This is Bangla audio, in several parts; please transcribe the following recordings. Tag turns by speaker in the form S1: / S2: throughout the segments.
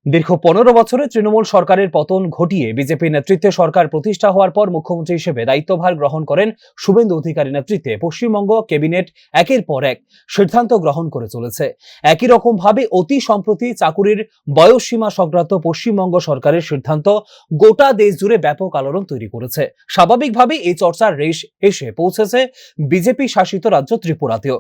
S1: দীর্ঘ 15 বছরে তৃণমূল সরকারের পতন ঘটিয়ে বিজেপি নেতৃত্বে সরকার প্রতিষ্ঠা হওয়ার পর মুখ্যমন্ত্রী হিসেবে দায়িত্বভার গ্রহণ করেন শুভেন্দু অধিকারী নেতৃত্বে পশ্চিমবঙ্গ ক্যাবিনেট একের পর এক সিদ্ধান্ত গ্রহণ করে চলেছে। একই রকম ভাবে অতি সম্প্রতি চাকুরির বয়সসীমা সংক্রান্ত পশ্চিমবঙ্গ সরকারের সিদ্ধান্ত গোটা দেশ জুড়ে ব্যাপক আলোড়ন তৈরি করেছে। স্বাভাবিকভাবে এই চর্চার রেশ এসে পৌঁছেছে বিজেপি শাসিত রাজ্য ত্রিপুরাতেও।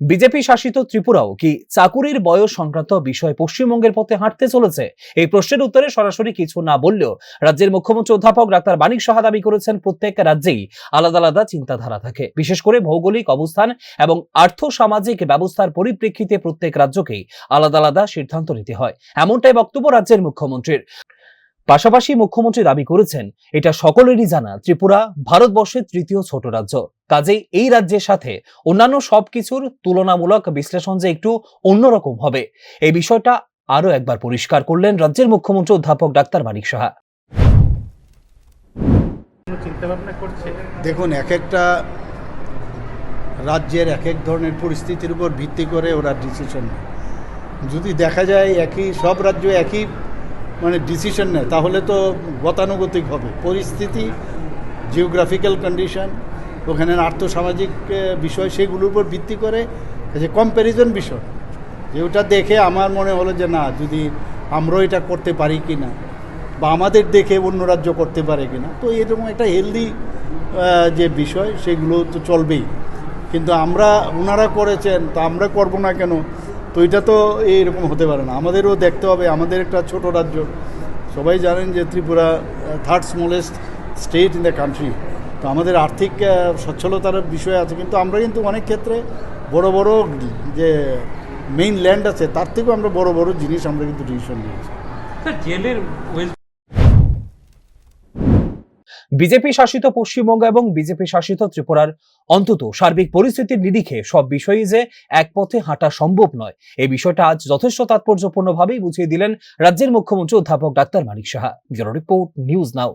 S1: বিজেপি শাসিত ত্রিপুরাও কি চাকুরির বয়স সংক্রান্ত বিষয় পশ্চিমবঙ্গের পথে হাঁটতে চলেছে? এই প্রশ্নের উত্তরে সরাসরি কিছু না বললেও রাজ্যের মুখ্যমন্ত্রী অধ্যাপক ডাক্তার মানিক সাহা দাবি করেছেন, প্রত্যেক রাজ্যেই আলাদা আলাদা চিন্তাধারা থাকে, বিশেষ করে ভৌগোলিক অবস্থান এবং আর্থ সামাজিক ব্যবস্থার পরিপ্রেক্ষিতে প্রত্যেক রাজ্যকেই আলাদা আলাদা সিদ্ধান্ত নিতে হয়, এমনটাই বক্তব্য রাজ্যের মুখ্যমন্ত্রীর। পাশাপাশি মুখ্যমন্ত্রী দাবি করেছেন, এটা সকলেরই জানা, ত্রিপুরা ভারতবর্ষের তৃতীয় ছোট রাজ্য, কাজেই এই রাজ্যের সাথে অন্যান্য সবকিছুর তুলনামূলক বিশ্লেষণ যে একটু অন্যরকম হবে, এই বিষয়টা আরো একবার পরিষ্কার করলেন রাজ্যের মুখ্যমন্ত্রী অধ্যাপক ডাক্তার মানিক সাহা।
S2: দেখুন, এক একটা রাজ্যের এক এক ধরনের পরিস্থিতির উপর ভিত্তি করে ওরা ডিসিশন নেয়। যদি দেখা যায় সব রাজ্য একই ডিসিশন নেয়, তাহলে তো গতানুগতিক হবে। পরিস্থিতি, জিওগ্রাফিক্যাল কন্ডিশন, ওখানের আর্থসামাজিক বিষয়, সেগুলোর উপর ভিত্তি করে যে কম্প্যারিজন বিষয়, যে ওটা দেখে আমার মনে হলো যে না, যদি আমরাও এটা করতে পারি কি না, বা আমাদের দেখে অন্য রাজ্য করতে পারে কি না, তো এরকম একটা হেলদি যে বিষয়, সেগুলো তো চলবেই। কিন্তু ওনারা করেছেন, তো আমরা করব না কেন? তো এটা তো এইরকম হতে পারে না। আমাদেরও দেখতে হবে, আমাদের একটা ছোট রাজ্য। সবাই জানেন যে Tripura third smallest state in the country. তো আমাদের আর্থিক সচ্ছলতার বিষয় আছে, কিন্তু আমরা কিন্তু অনেক ক্ষেত্রে বড় বড় যে মেইন ল্যান্ড আছে, তার থেকেও আমরা বড় বড় জিনিস আমরা কিন্তু ডিসিশন নিয়েছি।
S1: বিজেপি শাসিত পশ্চিমবঙ্গ এবং বিজেপি শাসিত ত্রিপুরার অন্তত সার্বিক পরিস্থিতির নিরিখে সব বিষয়ই যে এক পথে হাঁটা সম্ভব নয়, এই বিষয়টা আজ যথেষ্ট তাৎপর্যপূর্ণভাবেই বুঝিয়ে দিলেন রাজ্যের মুখ্যমন্ত্রী অধ্যাপক doctor Manik Saha. Bureau report, news নাও।